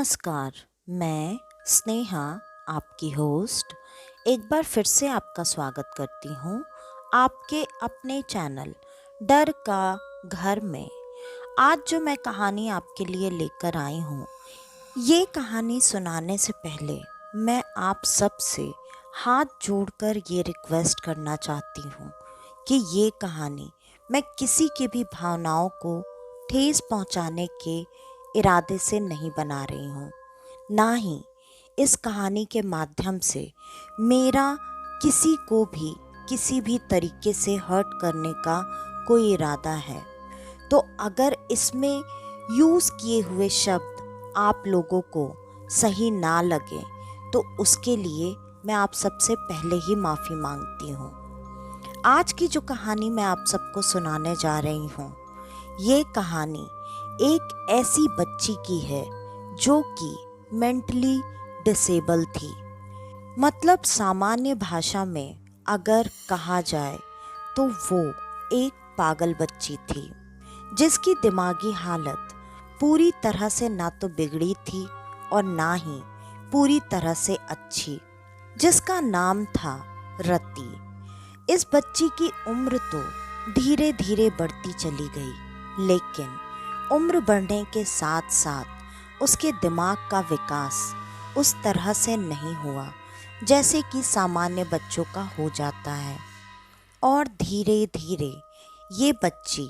नमस्कार। मैं स्नेहा, आपकी होस्ट, एक बार फिर से आपका स्वागत करती हूँ आपके अपने चैनल डर का घर में। आज जो मैं कहानी आपके लिए लेकर आई हूँ, ये कहानी सुनाने से पहले मैं आप सब से हाथ जोड़कर ये रिक्वेस्ट करना चाहती हूँ कि ये कहानी मैं किसी की भी भावनाओं को ठेस पहुँचाने के इरादे से नहीं बना रही हूँ। ना ही इस कहानी के माध्यम से मेरा किसी को भी किसी भी तरीके से हर्ट करने का कोई इरादा है। तो अगर इसमें यूज़ किए हुए शब्द आप लोगों को सही ना लगे तो उसके लिए मैं आप सबसे पहले ही माफ़ी मांगती हूँ। आज की जो कहानी मैं आप सबको सुनाने जा रही हूँ, ये कहानी एक ऐसी बच्ची की है जो कि मेंटली डिसेबल थी। मतलब सामान्य भाषा में अगर कहा जाए तो वो एक पागल बच्ची थी, जिसकी दिमागी हालत पूरी तरह से ना तो बिगड़ी थी और ना ही पूरी तरह से अच्छी, जिसका नाम था रति। इस बच्ची की उम्र तो धीरे धीरे बढ़ती चली गई, लेकिन उम्र बढ़ने के साथ साथ उसके दिमाग का विकास उस तरह से नहीं हुआ जैसे कि सामान्य बच्चों का हो जाता है। और धीरे धीरे ये बच्ची,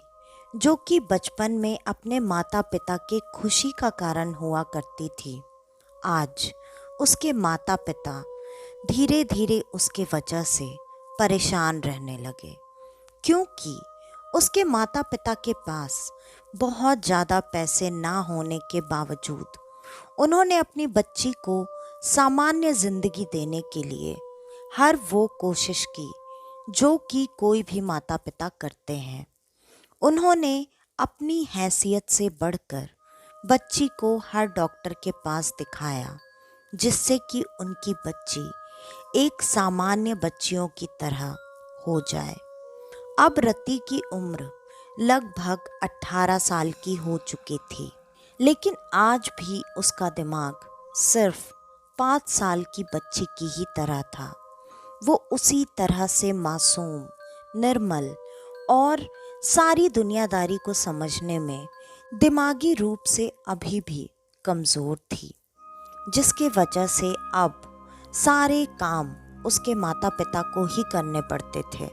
जो कि बचपन में अपने माता पिता के खुशी का कारण हुआ करती थी, आज उसके माता पिता धीरे धीरे उसके वजह से परेशान रहने लगे, क्योंकि उसके माता पिता के पास बहुत ज़्यादा पैसे ना होने के बावजूद उन्होंने अपनी बच्ची को सामान्य ज़िंदगी देने के लिए हर वो कोशिश की जो कि कोई भी माता पिता करते हैं। उन्होंने अपनी हैसियत से बढ़कर बच्ची को हर डॉक्टर के पास दिखाया, जिससे कि उनकी बच्ची एक सामान्य बच्चियों की तरह हो जाए। अब रति की उम्र लगभग 18 साल की हो चुकी थी, लेकिन आज भी उसका दिमाग सिर्फ 5 साल की बच्ची की ही तरह था। वो उसी तरह से मासूम, निर्मल और सारी दुनियादारी को समझने में दिमागी रूप से अभी भी कमज़ोर थी, जिसके वजह से अब सारे काम उसके माता पिता को ही करने पड़ते थे।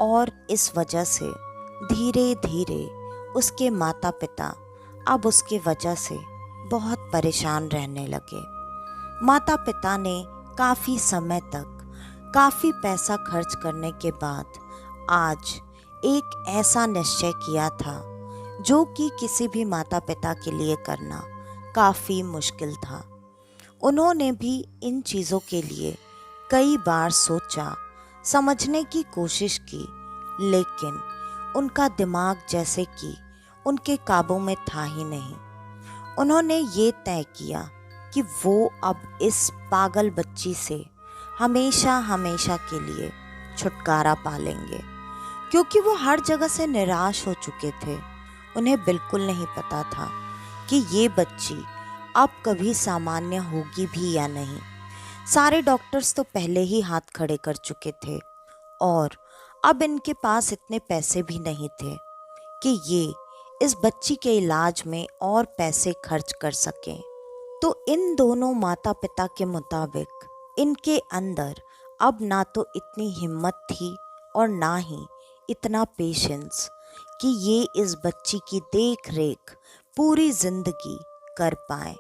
और इस वजह से धीरे धीरे उसके माता पिता अब उसके वजह से बहुत परेशान रहने लगे। माता पिता ने काफ़ी समय तक काफ़ी पैसा खर्च करने के बाद आज एक ऐसा निश्चय किया था जो कि किसी भी माता पिता के लिए करना काफ़ी मुश्किल था। उन्होंने भी इन चीज़ों के लिए कई बार सोचा, समझने की कोशिश की, लेकिन उनका दिमाग जैसे कि उनके काबू में था ही नहीं। उन्होंने ये तय किया कि वो अब इस पागल बच्ची से हमेशा हमेशा के लिए छुटकारा पा लेंगे, क्योंकि वो हर जगह से निराश हो चुके थे। उन्हें बिल्कुल नहीं पता था कि ये बच्ची अब कभी सामान्य होगी भी या नहीं। सारे डॉक्टर्स तो पहले ही हाथ खड़े कर चुके थे और अब इनके पास इतने पैसे भी नहीं थे कि ये इस बच्ची के इलाज में और पैसे खर्च कर सकें। तो इन दोनों माता पिता के मुताबिक इनके अंदर अब ना तो इतनी हिम्मत थी और ना ही इतना पेशेंस कि ये इस बच्ची की देख रेख पूरी जिंदगी कर पाए।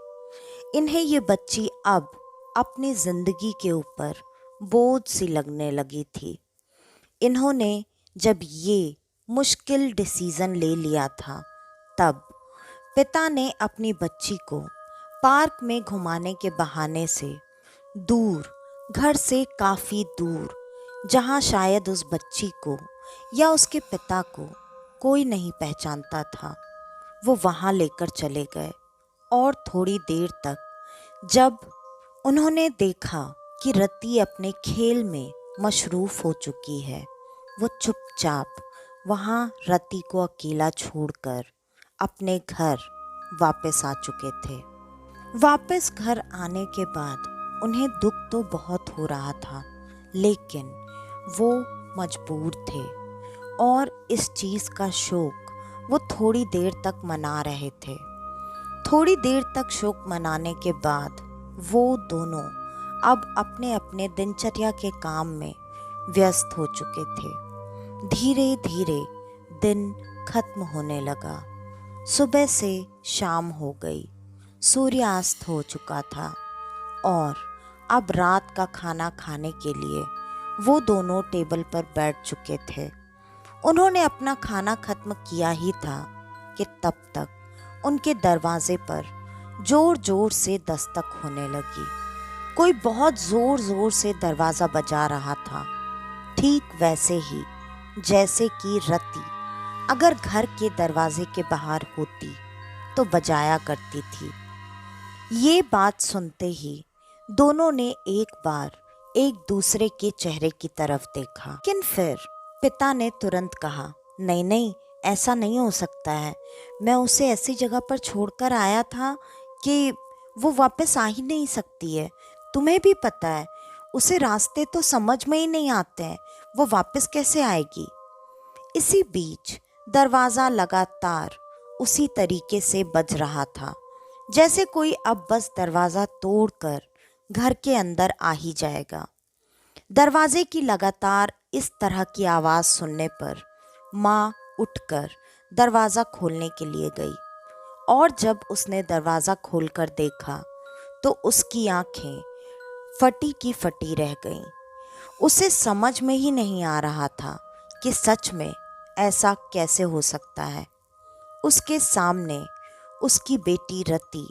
इन्हें ये बच्ची अब अपनी ज़िंदगी के ऊपर बोझ सी लगने लगी थी। इन्होंने जब ये मुश्किल डिसीज़न ले लिया था, तब पिता ने अपनी बच्ची को पार्क में घुमाने के बहाने से दूर, घर से काफ़ी दूर, जहाँ शायद उस बच्ची को या उसके पिता को कोई नहीं पहचानता था, वो वहाँ लेकर चले गए। और थोड़ी देर तक जब उन्होंने देखा कि रति अपने खेल में मशरूफ़ हो चुकी है, वो चुपचाप वहाँ रति को अकेला छोड़कर अपने घर वापस आ चुके थे। वापस घर आने के बाद उन्हें दुख तो बहुत हो रहा था, लेकिन वो मजबूर थे और इस चीज़ का शोक वो थोड़ी देर तक मना रहे थे। थोड़ी देर तक शोक मनाने के बाद वो दोनों अब अपने अपने दिनचर्या के काम में व्यस्त हो चुके थे। धीरे धीरे दिन खत्म होने लगा। सुबह से शाम हो गई, सूर्यास्त हो चुका था और अब रात का खाना खाने के लिए वो दोनों टेबल पर बैठ चुके थे। उन्होंने अपना खाना खत्म किया ही था कि तब तक उनके दरवाजे पर जोर जोर से दस्तक होने लगी। कोई बहुत जोर जोर से दरवाज़ा बजा रहा था, ठीक वैसे ही जैसे कि रति अगर घर के दरवाजे के बाहर होती तो बजाया करती थी। ये बात सुनते ही दोनों ने एक बार एक दूसरे के चेहरे की तरफ देखा, लेकिन फिर पिता ने तुरंत कहा, नहीं नहीं, ऐसा नहीं हो सकता है। मैं उसे ऐसी जगह पर छोड़कर आया था कि वो वापस आ ही नहीं सकती है। तुम्हें भी पता है, उसे रास्ते तो समझ में ही नहीं आते हैं, वो वापस कैसे आएगी। इसी बीच दरवाज़ा लगातार उसी तरीके से बज रहा था, जैसे कोई अब बस दरवाज़ा तोड़कर घर के अंदर आ ही जाएगा। दरवाजे की लगातार इस तरह की आवाज़ सुनने पर माँ उठकर दरवाज़ा खोलने के लिए गई और जब उसने दरवाज़ा खोलकर देखा तो उसकी आंखें फटी की फटी रह गईं। उसे समझ में ही नहीं आ रहा था कि सच में ऐसा कैसे हो सकता है। उसके सामने उसकी बेटी रति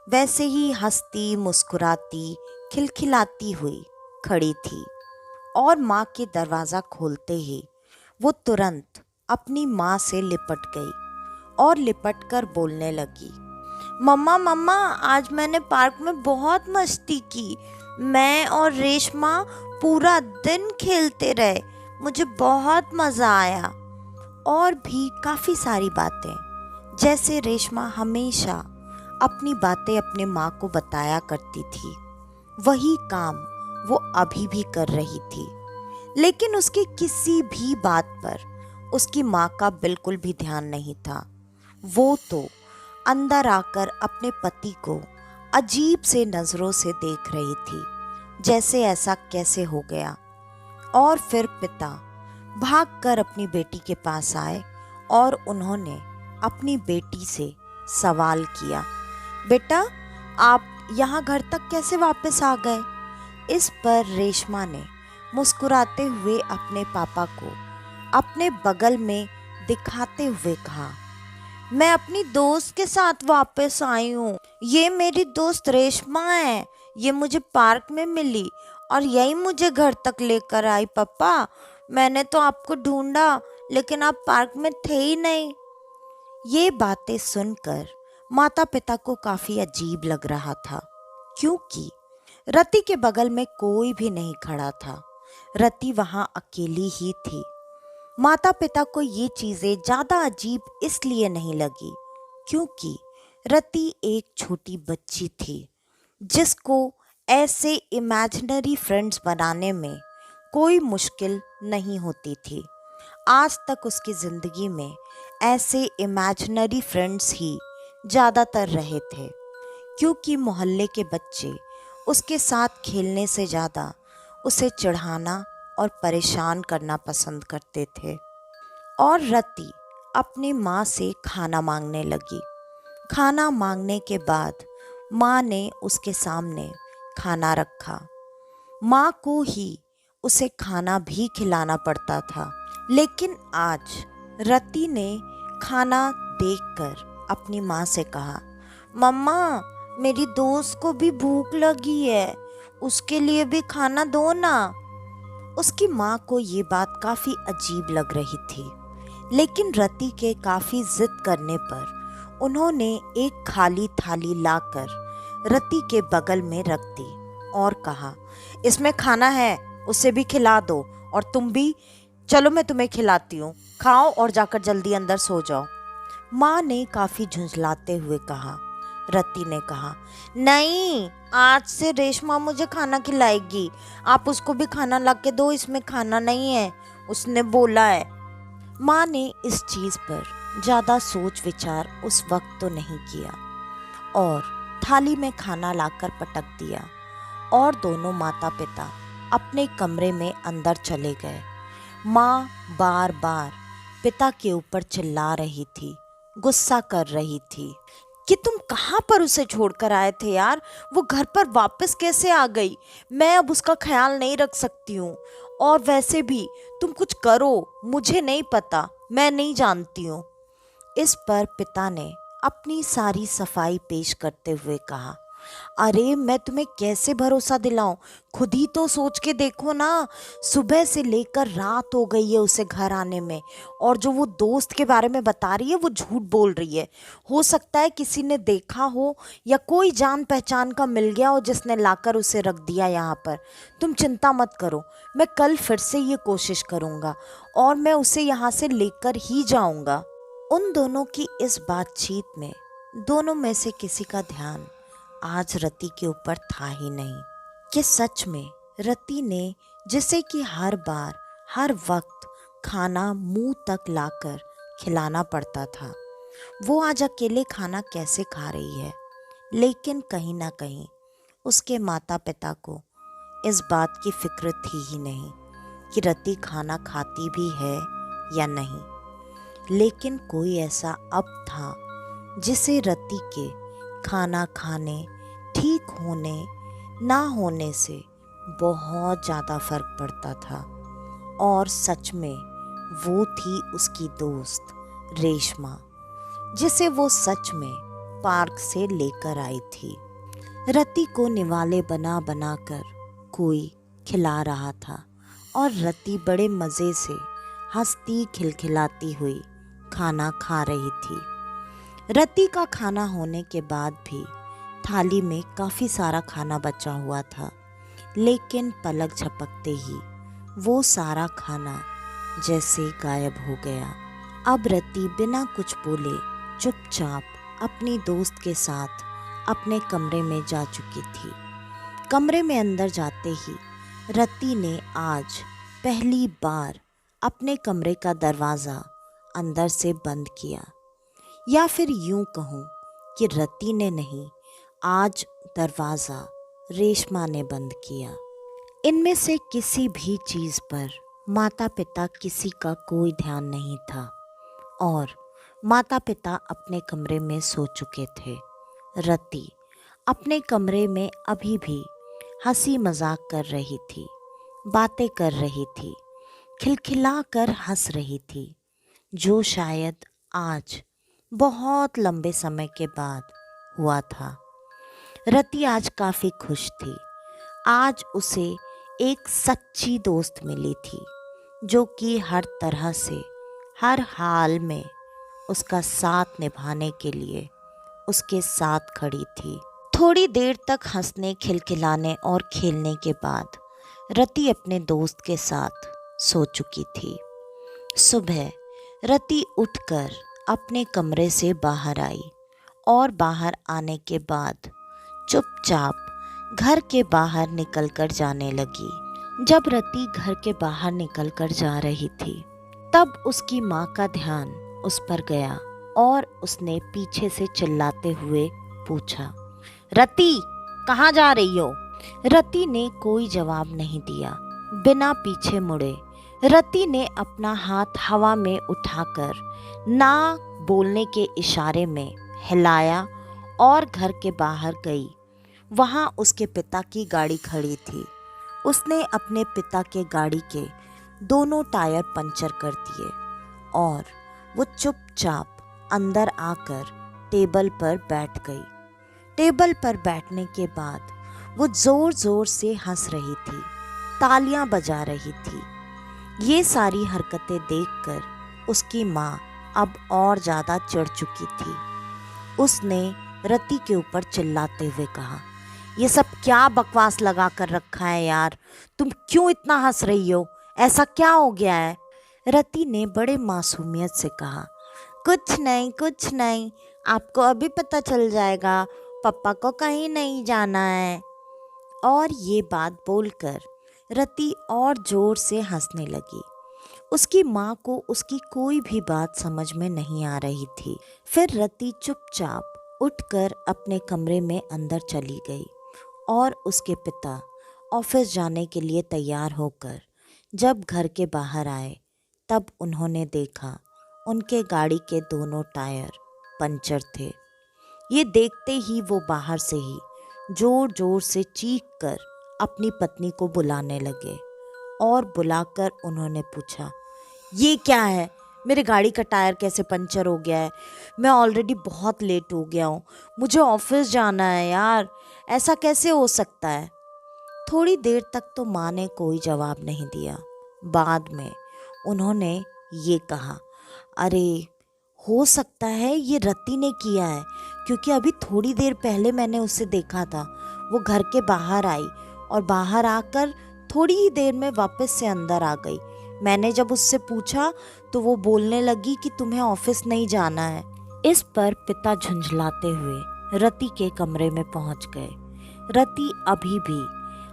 वैसे ही हंसती मुस्कुराती खिलखिलाती हुई खड़ी थी और माँ के दरवाज़ा खोलते ही वो तुरंत अपनी माँ से लिपट गई और लिपट कर बोलने लगी, मम्मा मम्मा, आज मैंने पार्क में बहुत मस्ती की। मैं और रेशमा पूरा दिन खेलते रहे, मुझे बहुत मज़ा आया। और भी काफ़ी सारी बातें, जैसे रेशमा हमेशा अपनी बातें अपने माँ को बताया करती थी, वही काम वो अभी भी कर रही थी। लेकिन उसकी किसी भी बात पर उसकी माँ का बिल्कुल भी ध्यान नहीं था। वो तो अंदर आकर अपने पति को अजीब से नज़रों से देख रही थी, जैसे ऐसा कैसे हो गया। और फिर पिता भागकर अपनी बेटी के पास आए और उन्होंने अपनी बेटी से सवाल किया, बेटा आप यहाँ घर तक कैसे वापस आ गए। इस पर रेशमा ने मुस्कुराते हुए अपने पापा को अपने बगल में दिखाते हुए कहा, मैं अपनी दोस्त के साथ वापस आई हूँ। ये मेरी दोस्त रेशमा है, ये मुझे पार्क में मिली और यही मुझे घर तक लेकर आई। पापा, मैंने तो आपको ढूंढा लेकिन आप पार्क में थे ही नहीं। ये बातें सुनकर माता पिता को काफ़ी अजीब लग रहा था, क्योंकि रति के बगल में कोई भी नहीं खड़ा था। रति वहाँ अकेली ही थी। माता पिता को ये चीज़ें ज़्यादा अजीब इसलिए नहीं लगी क्योंकि रति एक छोटी बच्ची थी जिसको ऐसे इमेजिनरी फ्रेंड्स बनाने में कोई मुश्किल नहीं होती थी। आज तक उसकी ज़िंदगी में ऐसे इमेजिनरी फ्रेंड्स ही ज़्यादातर रहे थे, क्योंकि मोहल्ले के बच्चे उसके साथ खेलने से ज़्यादा उसे चिढ़ाना और परेशान करना पसंद करते थे। और रति अपनी माँ से खाना मांगने लगी। खाना मांगने के बाद माँ ने उसके सामने खाना रखा। माँ को ही उसे खाना भी खिलाना पड़ता था, लेकिन आज रति ने खाना देखकर अपनी माँ से कहा, मम्मा मेरी दोस्त को भी भूख लगी है, उसके लिए भी खाना दो ना। उसकी माँ को ये बात काफ़ी अजीब लग रही थी, लेकिन रति के काफ़ी जिद करने पर उन्होंने एक खाली थाली लाकर रति के बगल में रख दी और कहा, इसमें खाना है, उसे भी खिला दो और तुम भी चलो, मैं तुम्हें खिलाती हूँ, खाओ और जाकर जल्दी अंदर सो जाओ। माँ ने काफ़ी झुंझलाते हुए कहा, रति ने कहा। नहीं, आज से रेशमा मुझे खाना खिलाएगी। आप उसको भी खाना ला के दो, इसमें खाना नहीं है, उसने बोला है। माँ ने इस चीज पर ज्यादा सोच विचार उस वक्त तो नहीं किया और थाली में खाना लाकर पटक दिया और दोनों माता पिता अपने कमरे में अंदर चले गए। माँ बार बार पिता के ऊपर चिल्ला रही थी, गुस्सा कर रही थी कि तुम कहाँ पर उसे छोड़कर आए थे यार, वो घर पर वापस कैसे आ गई? मैं अब उसका ख्याल नहीं रख सकती हूँ। और वैसे भी तुम कुछ करो, मुझे नहीं पता, मैं नहीं जानती हूँ। इस पर पिता ने अपनी सारी सफाई पेश करते हुए कहा, अरे मैं तुम्हें कैसे भरोसा दिलाऊं, खुद ही तो सोच के देखो ना। सुबह से लेकर रात हो गई है उसे घर आने में, और जो वो दोस्त के बारे में बता रही है वो झूठ बोल रही है। हो सकता है किसी ने देखा हो या कोई जान पहचान का मिल गया हो जिसने लाकर उसे रख दिया यहाँ पर। तुम चिंता मत करो, मैं कल फिर से ये कोशिश करूँगा और मैं उसे यहाँ से लेकर ही जाऊँगा। उन दोनों की इस बातचीत में दोनों में से किसी का ध्यान आज रति के ऊपर था ही नहीं कि सच में रति ने जिसे कि हर बार हर वक्त खाना मुंह तक लाकर खिलाना पड़ता था, वो आज अकेले खाना कैसे खा रही है। लेकिन कहीं ना कहीं उसके माता पिता को इस बात की फिक्र थी ही नहीं कि रति खाना खाती भी है या नहीं। लेकिन कोई ऐसा अब था जिसे रति के खाना खाने, ठीक होने ना होने से बहुत ज़्यादा फर्क पड़ता था। और सच में वो थी उसकी दोस्त रेशमा, जिसे वो सच में पार्क से लेकर आई थी। रति को निवाले बना बना कर कोई खिला रहा था और रति बड़े मज़े से हंसती खिलखिलाती हुई खाना खा रही थी। रति का खाना होने के बाद भी थाली में काफ़ी सारा खाना बचा हुआ था, लेकिन पलक झपकते ही वो सारा खाना जैसे गायब हो गया। अब रति बिना कुछ बोले चुपचाप अपनी दोस्त के साथ अपने कमरे में जा चुकी थी। कमरे में अंदर जाते ही रति ने आज पहली बार अपने कमरे का दरवाज़ा अंदर से बंद किया, या फिर यूं कहूँ कि रति ने नहीं, आज दरवाज़ा रेशमा ने बंद किया। इनमें से किसी भी चीज़ पर माता पिता किसी का कोई ध्यान नहीं था और माता पिता अपने कमरे में सो चुके थे। रति अपने कमरे में अभी भी हंसी मजाक कर रही थी, बातें कर रही थी, खिलखिला कर हंस रही थी, जो शायद आज बहुत लंबे समय के बाद हुआ था। रति आज काफ़ी खुश थी। आज उसे एक सच्ची दोस्त मिली थी जो कि हर तरह से हर हाल में उसका साथ निभाने के लिए उसके साथ खड़ी थी। थोड़ी देर तक हंसने, खिलखिलाने और खेलने के बाद रति अपने दोस्त के साथ सो चुकी थी। सुबह रति उठकर अपने कमरे से बाहर आई और बाहर आने के बाद चुपचाप घर के बाहर निकलकर जाने लगी। जब रति घर के बाहर निकलकर जा रही थी तब उसकी माँ का ध्यान उस पर गया और उसने पीछे से चिल्लाते हुए पूछा, रति कहाँ जा रही हो? रति ने कोई जवाब नहीं दिया। बिना पीछे मुड़े रति ने अपना हाथ हवा में उठाकर ना बोलने के इशारे में हिलाया और घर के बाहर गई। वहाँ उसके पिता की गाड़ी खड़ी थी। उसने अपने पिता के गाड़ी के दोनों टायर पंचर कर दिए और वो चुपचाप अंदर आकर टेबल पर बैठ गई। टेबल पर बैठने के बाद वो ज़ोर ज़ोर से हंस रही थी, तालियां बजा रही थी। ये सारी हरकतें देखकर उसकी माँ अब और ज़्यादा चिढ़ चुकी थी। उसने रति के ऊपर चिल्लाते हुए कहा, ये सब क्या बकवास लगा कर रखा है यार, तुम क्यों इतना हंस रही हो? ऐसा क्या हो गया है? रति ने बड़े मासूमियत से कहा, कुछ नहीं कुछ नहीं, आपको अभी पता चल जाएगा, पापा को कहीं नहीं जाना है। और ये बात बोलकर रति और जोर से हंसने लगी। उसकी माँ को उसकी कोई भी बात समझ में नहीं आ रही थी। फिर रति चुपचाप उठकर अपने कमरे में अंदर चली गई और उसके पिता ऑफिस जाने के लिए तैयार होकर जब घर के बाहर आए तब उन्होंने देखा उनके गाड़ी के दोनों टायर पंचर थे। ये देखते ही वो बाहर से ही जोर जोर से चीख कर अपनी पत्नी को बुलाने लगे और बुलाकर उन्होंने पूछा, ये क्या है? मेरे गाड़ी का टायर कैसे पंचर हो गया है? मैं ऑलरेडी बहुत लेट हो गया हूँ, मुझे ऑफिस जाना है यार, ऐसा कैसे हो सकता है? थोड़ी देर तक तो माँ ने कोई जवाब नहीं दिया। बाद में उन्होंने ये कहा, अरे हो सकता है ये रति ने किया है, क्योंकि अभी थोड़ी देर पहले मैंने उसे देखा था। वो घर के बाहर आई और बाहर आकर थोड़ी ही देर में वापस से अंदर आ गई। मैंने जब उससे पूछा तो वो बोलने लगी कि तुम्हें ऑफिस नहीं जाना है। इस पर पिता झुंझलाते हुए रति के कमरे में पहुंच गए। रति अभी भी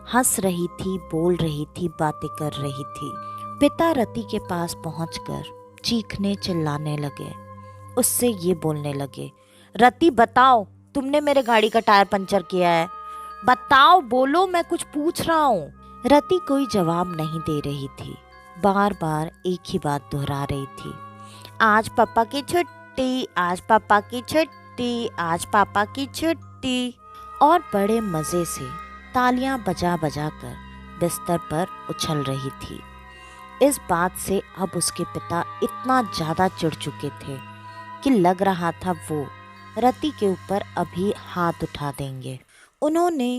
हंस रही थी, बोल रही थी, बातें कर रही थी। पिता रति के पास पहुंचकर चीखने चिल्लाने लगे। उससे ये बोलने लगे, रति बताओ, तुमने मेरे गाड़ी का टायर पंचर किया है? बताओ, बोलो, मैं कुछ पूछ रहा हूँ। रति कोई जवाब नहीं दे रही थी, बार बार एक ही बात दोहरा रही थी, आज पापा की छुट्टी, आज पापा की छुट्टी, आज पापा की छुट्टी। और बड़े मज़े से तालियां बजा बजा कर बिस्तर पर उछल रही थी। इस बात से अब उसके पिता इतना ज़्यादा चिढ़ चुके थे कि लग रहा था वो रति के ऊपर अभी हाथ उठा देंगे। उन्होंने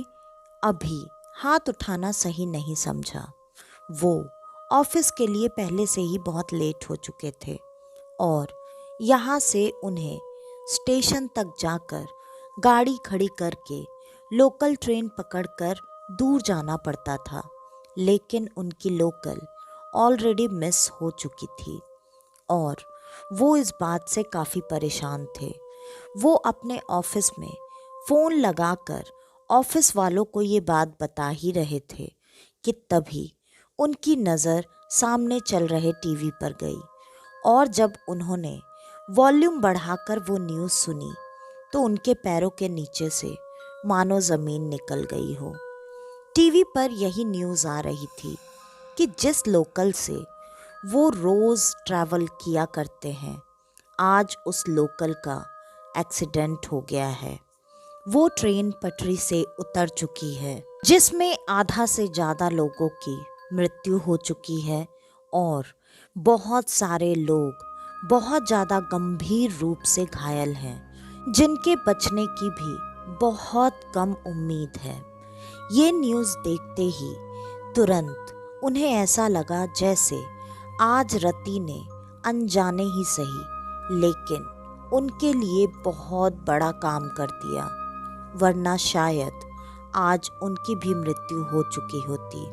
अभी हाथ उठाना सही नहीं समझा। वो ऑफिस के लिए पहले से ही बहुत लेट हो चुके थे और यहाँ से उन्हें स्टेशन तक जाकर गाड़ी खड़ी करके लोकल ट्रेन पकड़कर दूर जाना पड़ता था। लेकिन उनकी लोकल ऑलरेडी मिस हो चुकी थी और वो इस बात से काफ़ी परेशान थे। वो अपने ऑफिस में फ़ोन लगाकर ऑफिस वालों को ये बात बता ही रहे थे कि तभी उनकी नज़र सामने चल रहे टीवी पर गई और जब उन्होंने वॉल्यूम बढ़ाकर वो न्यूज़ सुनी तो उनके पैरों के नीचे से मानो ज़मीन निकल गई हो। टीवी पर यही न्यूज़ आ रही थी कि जिस लोकल से वो रोज़ ट्रैवल किया करते हैं, आज उस लोकल का एक्सीडेंट हो गया है। वो ट्रेन पटरी से उतर चुकी है जिसमें आधा से ज़्यादा लोगों की मृत्यु हो चुकी है और बहुत सारे लोग बहुत ज़्यादा गंभीर रूप से घायल हैं, जिनके बचने की भी बहुत कम उम्मीद है। ये न्यूज़ देखते ही तुरंत उन्हें ऐसा लगा जैसे आज रति ने अनजाने ही सही लेकिन उनके लिए बहुत बड़ा काम कर दिया, वरना शायद आज उनकी भी मृत्यु हो चुकी होती।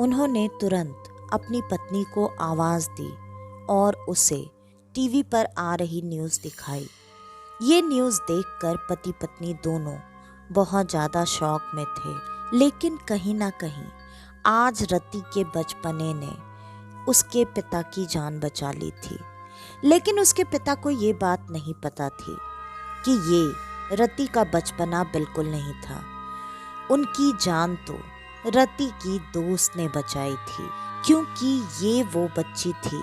उन्होंने तुरंत अपनी पत्नी को आवाज़ दी और उसे टीवी पर आ रही न्यूज़ दिखाई। ये न्यूज़ देखकर पति पत्नी दोनों बहुत ज़्यादा शॉक में थे, लेकिन कहीं ना कहीं आज रति के बचपने ने उसके पिता की जान बचा ली थी। लेकिन उसके पिता को ये बात नहीं पता थी कि ये रति का बचपना बिल्कुल नहीं था। उनकी जान तो रति की दोस्त ने बचाई थी, क्योंकि ये वो बच्ची थी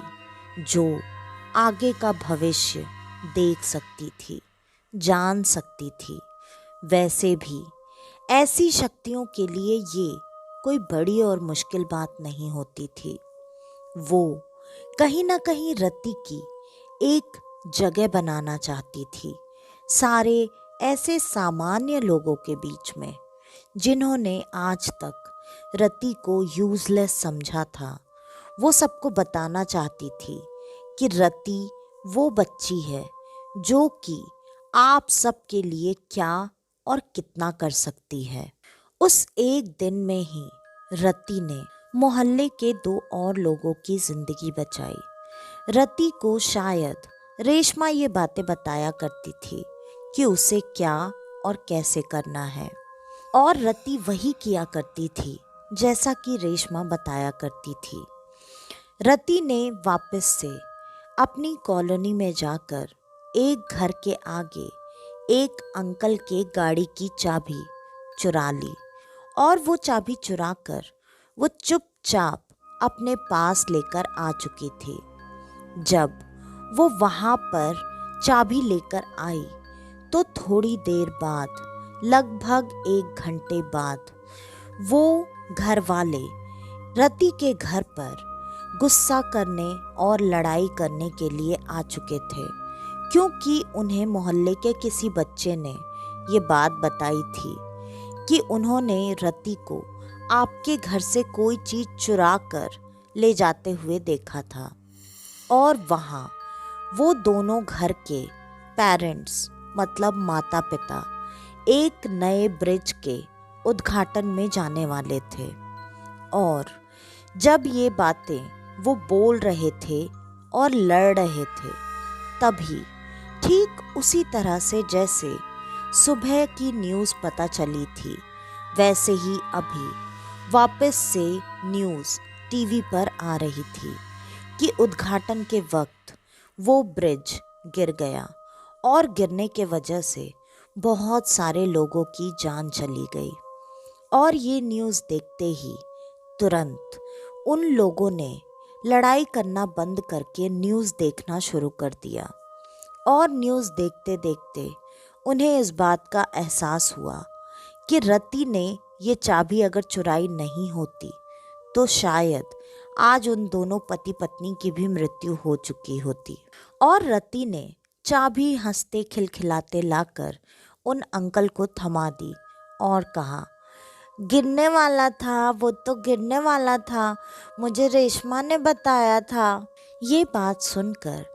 जो आगे का भविष्य देख सकती थी, जान सकती थी। वैसे भी ऐसी शक्तियों के लिए ये कोई बड़ी और मुश्किल बात नहीं होती थी। वो कहीं ना कहीं रति की एक जगह बनाना चाहती थी सारे ऐसे सामान्य लोगों के बीच में जिन्होंने आज तक रति को यूजलेस समझा था। वो सबको बताना चाहती थी कि रति वो बच्ची है जो कि आप सबके लिए क्या और कितना कर सकती है। उस एक दिन में ही रति ने मोहल्ले के 2 और लोगों की जिंदगी बचाई। रति को शायद रेशमा ये बातें बताया करती थी कि उसे क्या और कैसे करना है। और रति वही किया करती थी जैसा कि रेशमा बताया करती थी। रति ने वापस से अपनी कॉलोनी में जाकर एक घर के आगे एक अंकल के गाड़ी की चाबी चुरा ली और वो चाबी चुराकर वो चुपचाप अपने पास लेकर आ चुकी थी। जब वो वहाँ पर चाबी लेकर आई तो थोड़ी देर बाद, लगभग 1 घंटे बाद, वो घर वाले रति के घर पर गुस्सा करने और लड़ाई करने के लिए आ चुके थे, क्योंकि उन्हें मोहल्ले के किसी बच्चे ने ये बात बताई थी कि उन्होंने रति को आपके घर से कोई चीज़ चुरा कर ले जाते हुए देखा था। और वहाँ वो दोनों घर के पेरेंट्स मतलब माता पिता एक नए ब्रिज के उद्घाटन में जाने वाले थे। और जब ये बातें वो बोल रहे थे और लड़ रहे थे, तभी ठीक उसी तरह से जैसे सुबह की न्यूज़ पता चली थी, वैसे ही अभी वापस से न्यूज़ टीवी पर आ रही थी कि उद्घाटन के वक्त वो ब्रिज गिर गया और गिरने के वजह से बहुत सारे लोगों की जान चली गई। और ये न्यूज़ देखते ही तुरंत उन लोगों ने लड़ाई करना बंद करके न्यूज़ देखना शुरू कर दिया। और न्यूज़ देखते देखते उन्हें इस बात का एहसास हुआ कि रति ने ये चाबी अगर चुराई नहीं होती तो शायद आज उन दोनों पति पत्नी की भी मृत्यु हो चुकी होती। और रति ने चाबी हंसते खिलखिलाते लाकर उन अंकल को थमा दी और कहा, गिरने वाला था, वो तो गिरने वाला था, मुझे रेशमा ने बताया था। ये बात सुनकर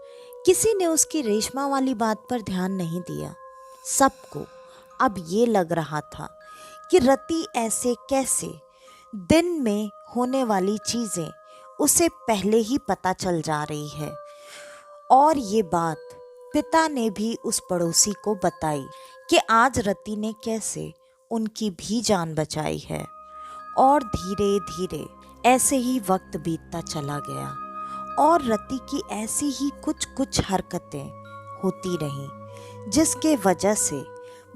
किसी ने उसकी रेशमा वाली बात पर ध्यान नहीं दिया। सबको अब ये लग रहा था कि रति ऐसे कैसे दिन में होने वाली चीज़ें उसे पहले ही पता चल जा रही है। और ये बात पिता ने भी उस पड़ोसी को बताई कि आज रति ने कैसे उनकी भी जान बचाई है। और धीरे धीरे ऐसे ही वक्त बीतता चला गया और रति की ऐसी ही कुछ कुछ हरकतें होती रहीं, जिसके वजह से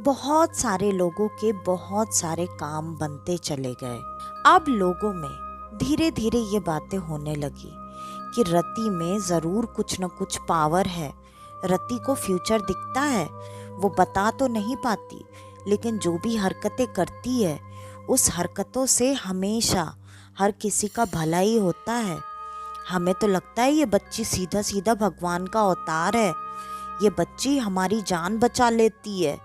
बहुत सारे लोगों के बहुत सारे काम बनते चले गए। अब लोगों में धीरे धीरे ये बातें होने लगी कि रति में ज़रूर कुछ न कुछ पावर है, रति को फ्यूचर दिखता है, वो बता तो नहीं पाती लेकिन जो भी हरकतें करती है उस हरकतों से हमेशा हर किसी का भला ही होता है। हमें तो लगता है ये बच्ची सीधा सीधा भगवान का अवतार है, ये बच्ची हमारी जान बचा लेती है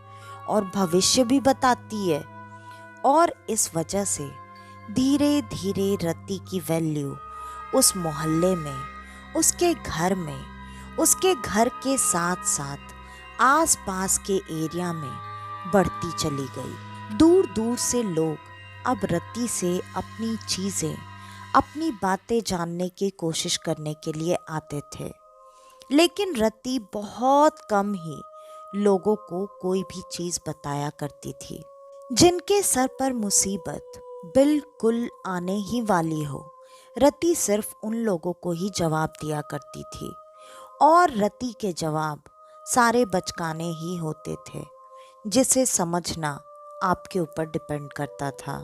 और भविष्य भी बताती है। और इस वजह से धीरे धीरे रति की वैल्यू उस मोहल्ले में, उसके घर में, उसके घर के साथ साथ आसपास के एरिया में बढ़ती चली गई। दूर दूर से लोग अब रति से अपनी चीज़ें, अपनी बातें जानने की कोशिश करने के लिए आते थे, लेकिन रति बहुत कम ही लोगों को कोई भी चीज़ बताया करती थी। जिनके सर पर मुसीबत बिल्कुल आने ही वाली हो, रति सिर्फ उन लोगों को ही जवाब दिया करती थी और रति के जवाब सारे बचकाने ही होते थे, जिसे समझना आपके ऊपर डिपेंड करता था।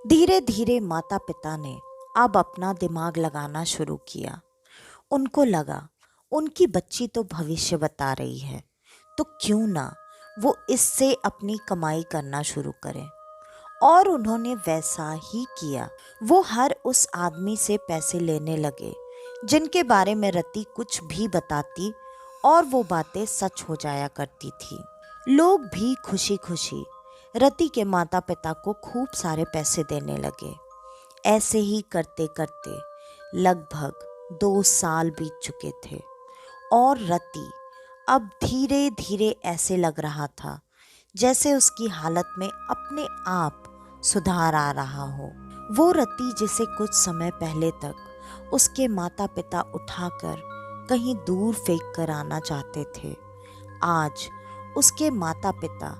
धीरे धीरे माता पिता ने अब अपना दिमाग लगाना शुरू किया। उनको लगा उनकी बच्ची तो भविष्य बता रही है, तो क्यों ना वो इससे अपनी कमाई करना शुरू करें। और उन्होंने वैसा ही किया। वो हर उस आदमी से पैसे लेने लगे जिनके बारे में रति कुछ भी बताती और वो बातें सच हो जाया करती थी। लोग भी खुशी खुशी रति के माता पिता को खूब सारे पैसे देने लगे। ऐसे ही करते करते लगभग 2 साल बीत चुके थे और रति अब धीरे धीरे ऐसे लग रहा था जैसे उसकी हालत में अपने आप सुधार आ रहा हो। वो रति जिसे कुछ समय पहले तक उसके माता पिता उठाकर कहीं दूर फेंक कर आना चाहते थे, आज उसके माता पिता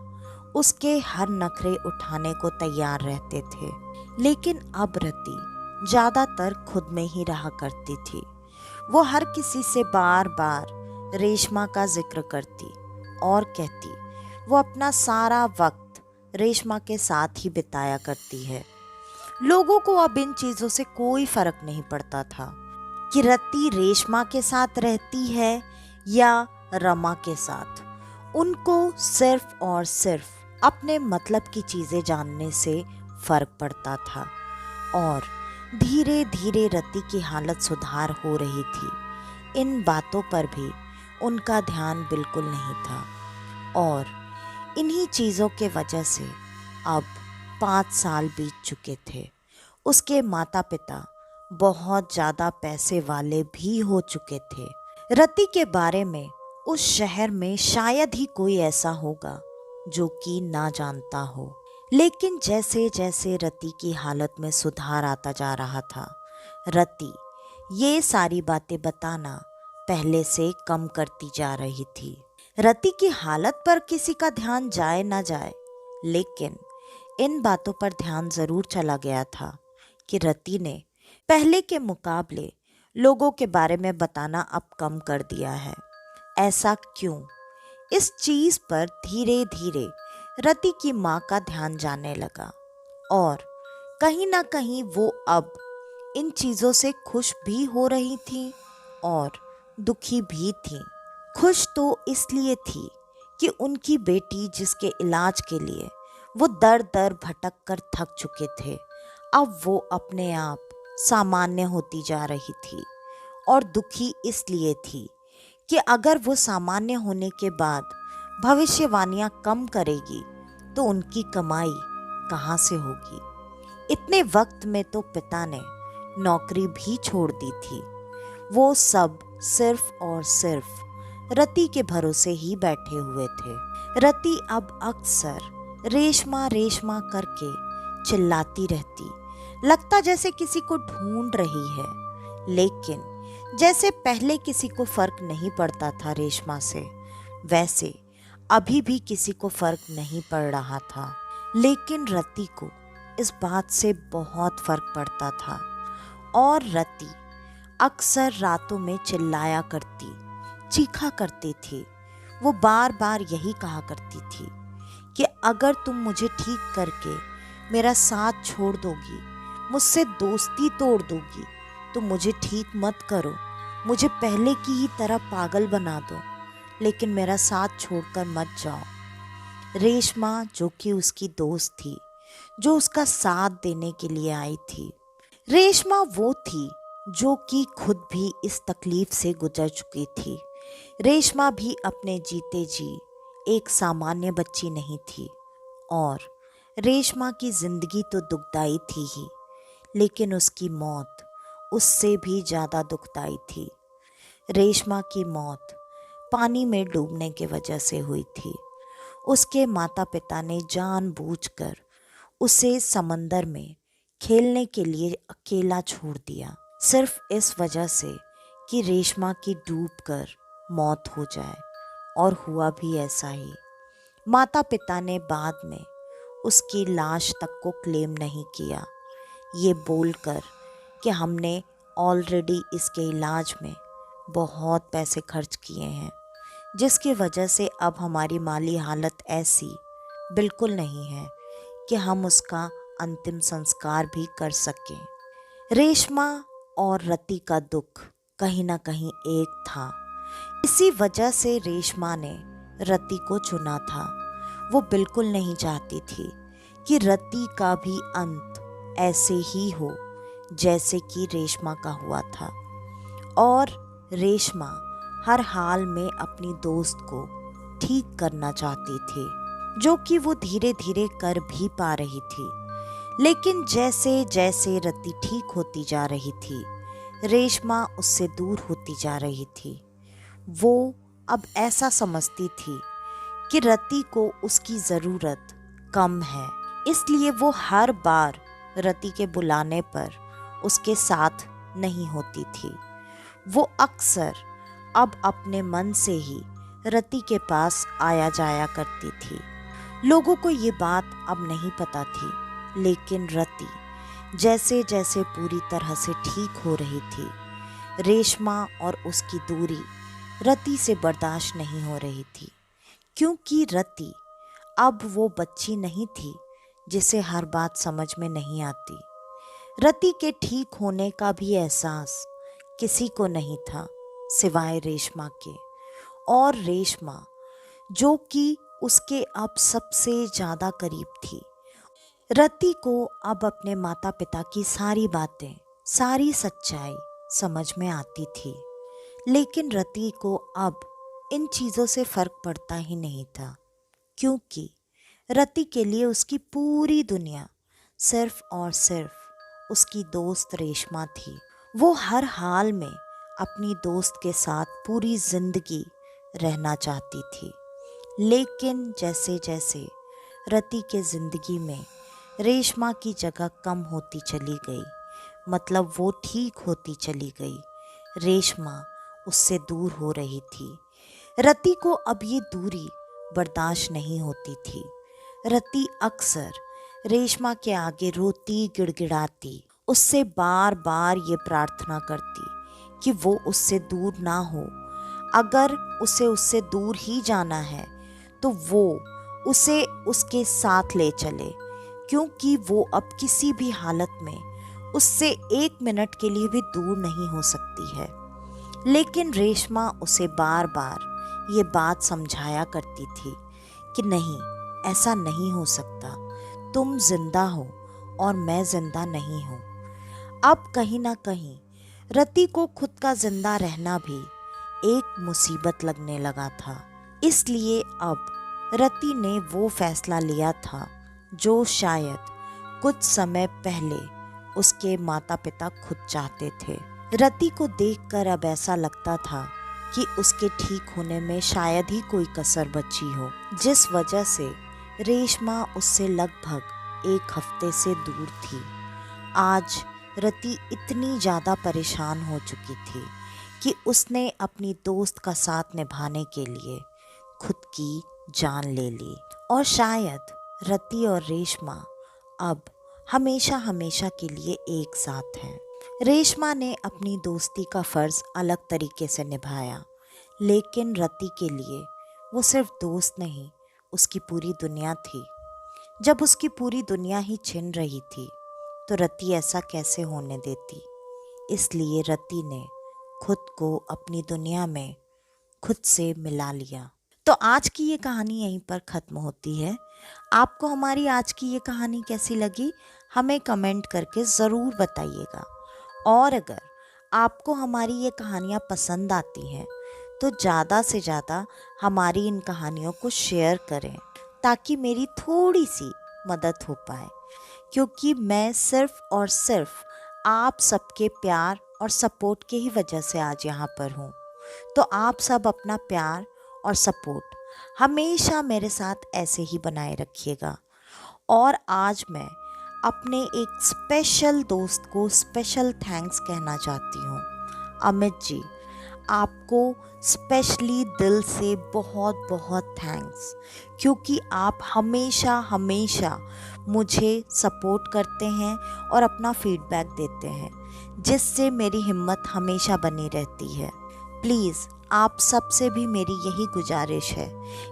उसके हर नखरे उठाने को तैयार रहते थे। लेकिन अब रति ज्यादातर खुद में ही रहा करती थी। वो हर किसी से बार बार रेशमा का जिक्र करती और कहती वो अपना सारा वक्त रेशमा के साथ ही बिताया करती है। लोगों को अब इन चीजों से कोई फर्क नहीं पड़ता था कि रति रेशमा के साथ रहती है या रमा के साथ। उनको सिर्फ और सिर्फ अपने मतलब की चीजें जानने से फर्क पड़ता था। और धीरे धीरे रति की हालत सुधार हो रही थी। इन बातों पर भी उनका ध्यान बिल्कुल नहीं था। और इन्हीं चीज़ों के वजह से अब 5 साल बीत चुके थे। उसके माता पिता बहुत ज़्यादा पैसे वाले भी हो चुके थे। रति के बारे में उस शहर में शायद ही कोई ऐसा होगा जो कि ना जानता हो। लेकिन जैसे जैसे रति की हालत में सुधार आता जा रहा था, रति ये सारी बातें बताना पहले से कम करती जा रही थी। रति की हालत पर किसी का ध्यान जाए ना जाए, लेकिन इन बातों पर ध्यान जरूर चला गया था कि रति ने पहले के मुकाबले लोगों के बारे में बताना अब कम कर दिया है। ऐसा क्यों? इस चीज पर धीरे धीरे रति की माँ का ध्यान जाने लगा और कहीं ना कहीं वो अब इन चीजों से खुश भी हो रही थी और दुखी भी थी। खुश तो इसलिए थी कि उनकी बेटी जिसके इलाज के लिए वो दर दर भटक कर थक चुके थे, अब वो अपने आप सामान्य होती जा रही थी। और दुखी इसलिए थी कि अगर वो सामान्य होने के बाद भविष्यवाणियां कम करेगी तो उनकी कमाई कहाँ से होगी। इतने वक्त में तो पिता ने नौकरी भी छोड़ दी थी। वो सब सिर्फ और सिर्फ रति के भरोसे ही बैठे हुए थे। रति अब अक्सर रेशमा रेशमा करके चिल्लाती रहती, लगता जैसे किसी को ढूंढ रही है। लेकिन जैसे पहले किसी को फर्क नहीं पड़ता था रेशमा से, वैसे अभी भी किसी को फर्क नहीं पड़ रहा था। लेकिन रति को इस बात से बहुत फर्क पड़ता था और रति अक्सर रातों में चिल्लाया करती, चीखा करती थी। वो बार बार यही कहा करती थी कि अगर तुम मुझे ठीक करके मेरा साथ छोड़ दोगी, मुझसे दोस्ती तोड़ दोगी, तो मुझे ठीक मत करो, मुझे पहले की ही तरह पागल बना दो, लेकिन मेरा साथ छोड़कर मत जाओ। रेशमा जो कि उसकी दोस्त थी, जो उसका साथ देने के लिए आई थी। रेशमा वो थी जो कि खुद भी इस तकलीफ से गुजर चुकी थी। रेशमा भी अपने जीते जी एक सामान्य बच्ची नहीं थी और रेशमा की जिंदगी तो दुखदाई थी ही, लेकिन उसकी मौत उससे भी ज़्यादा दुखदाई थी। रेशमा की मौत पानी में डूबने की वजह से हुई थी। उसके माता पिता ने जानबूझकर उसे समंदर में खेलने के लिए अकेला छोड़ दिया, सिर्फ इस वजह से कि रेशमा की डूबकर मौत हो जाए। और हुआ भी ऐसा ही। माता पिता ने बाद में उसकी लाश तक को क्लेम नहीं किया, ये बोलकर कि हमने ऑलरेडी इसके इलाज में बहुत पैसे खर्च किए हैं, जिसकी वजह से अब हमारी माली हालत ऐसी बिल्कुल नहीं है कि हम उसका अंतिम संस्कार भी कर सकें। रेशमा और रति का दुख कहीं ना कहीं एक था। इसी वजह से रेशमा ने रति को चुना था। वो बिल्कुल नहीं चाहती थी कि रति का भी अंत ऐसे ही हो जैसे कि रेशमा का हुआ था। और रेशमा हर हाल में अपनी दोस्त को ठीक करना चाहती थी, जो कि वो धीरे धीरे कर भी पा रही थी। लेकिन जैसे जैसे रति ठीक होती जा रही थी, रेशमा उससे दूर होती जा रही थी। वो अब ऐसा समझती थी कि रति को उसकी ज़रूरत कम है, इसलिए वो हर बार रति के बुलाने पर उसके साथ नहीं होती थी। वो अक्सर अब अपने मन से ही रति के पास आया जाया करती थी। लोगों को ये बात अब नहीं पता थी, लेकिन रति जैसे जैसे पूरी तरह से ठीक हो रही थी, रेशमा और उसकी दूरी रति से बर्दाश्त नहीं हो रही थी। क्योंकि रति अब वो बच्ची नहीं थी जिसे हर बात समझ में नहीं आती। रति के ठीक होने का भी एहसास किसी को नहीं था सिवाय रेशमा के। और रेशमा, जो कि उसके अब सबसे ज़्यादा करीब थी। रति को अब अपने माता पिता की सारी बातें, सारी सच्चाई समझ में आती थी। लेकिन रति को अब इन चीज़ों से फ़र्क पड़ता ही नहीं था, क्योंकि रति के लिए उसकी पूरी दुनिया सिर्फ और सिर्फ उसकी दोस्त रेशमा थी। वो हर हाल में अपनी दोस्त के साथ पूरी जिंदगी रहना चाहती थी। लेकिन जैसे जैसे रति के जिंदगी में रेशमा की जगह कम होती चली गई, मतलब वो ठीक होती चली गई, रेशमा उससे दूर हो रही थी। रति को अब ये दूरी बर्दाश्त नहीं होती थी। रति अक्सर रेशमा के आगे रोती गिड़गिड़ाती, उससे बार बार ये प्रार्थना करती कि वो उससे दूर ना हो। अगर उसे उससे दूर ही जाना है तो वो उसे उसके साथ ले चले, क्योंकि वो अब किसी भी हालत में उससे 1 मिनट के लिए भी दूर नहीं हो सकती है। लेकिन रेशमा उसे बार बार ये बात समझाया करती थी कि नहीं, ऐसा नहीं हो सकता, तुम जिंदा हो और मैं जिंदा नहीं हूँ। अब कहीं ना कहीं रति को खुद का जिंदा रहना भी एक मुसीबत लगने लगा था। इसलिए अब रति ने वो फैसला लिया था जो शायद कुछ समय पहले उसके माता पिता खुद चाहते थे। रति को देखकर अब ऐसा लगता था कि उसके ठीक होने में शायद ही कोई कसर बची हो, जिस वजह से रेशमा उससे लगभग 1 हफ्ते से दूर थी। आज रति इतनी ज़्यादा परेशान हो चुकी थी कि उसने अपनी दोस्त का साथ निभाने के लिए खुद की जान ले ली। और शायद रति और रेशमा अब हमेशा हमेशा के लिए एक साथ हैं। रेशमा ने अपनी दोस्ती का फ़र्ज़ अलग तरीके से निभाया, लेकिन रति के लिए वो सिर्फ दोस्त नहीं, उसकी पूरी दुनिया थी। जब उसकी पूरी दुनिया ही छिन रही थी तो रति ऐसा कैसे होने देती। इसलिए रति ने खुद को अपनी दुनिया में खुद से मिला लिया। तो आज की ये कहानी यहीं पर ख़त्म होती है। आपको हमारी आज की ये कहानी कैसी लगी, हमें कमेंट करके ज़रूर बताइएगा। और अगर आपको हमारी ये कहानियाँ पसंद आती हैं तो ज़्यादा से ज़्यादा हमारी इन कहानियों को शेयर करें, ताकि मेरी थोड़ी सी मदद हो पाए। क्योंकि मैं सिर्फ और सिर्फ आप सबके प्यार और सपोर्ट के ही वजह से आज यहाँ पर हूँ। तो आप सब अपना प्यार और सपोर्ट हमेशा मेरे साथ ऐसे ही बनाए रखिएगा। और आज मैं अपने एक स्पेशल दोस्त को स्पेशल थैंक्स कहना चाहती हूँ। अमित जी, आपको स्पेशली दिल से बहुत बहुत थैंक्स, क्योंकि आप हमेशा हमेशा मुझे सपोर्ट करते हैं और अपना फीडबैक देते हैं, जिससे मेरी हिम्मत हमेशा बनी रहती है। प्लीज़ आप सब से भी मेरी यही गुजारिश है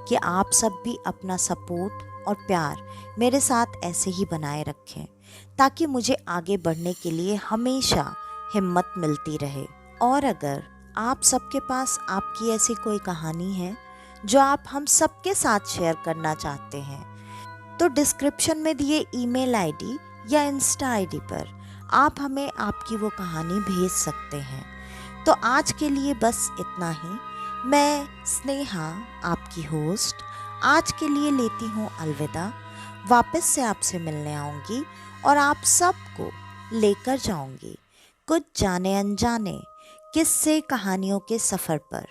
कि आप सब भी अपना सपोर्ट और प्यार मेरे साथ ऐसे ही बनाए रखें, ताकि मुझे आगे बढ़ने के लिए हमेशा हिम्मत मिलती रहे। और अगर आप सबके पास आपकी ऐसी कोई कहानी है जो आप हम सबके साथ शेयर करना चाहते हैं, तो डिस्क्रिप्शन में दिए ईमेल आईडी या इंस्टा आईडी पर आप हमें आपकी वो कहानी भेज सकते हैं। तो आज के लिए बस इतना ही। मैं स्नेहा, आपकी होस्ट, आज के लिए लेती हूँ अलविदा। वापस से आपसे मिलने आऊँगी और आप सबको लेकर जाऊँगी कुछ जाने अनजाने किस्से कहानियों के सफ़र पर,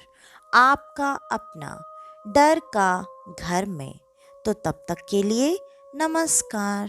आपका अपना डर का घर में। तो तब तक के लिए नमस्कार।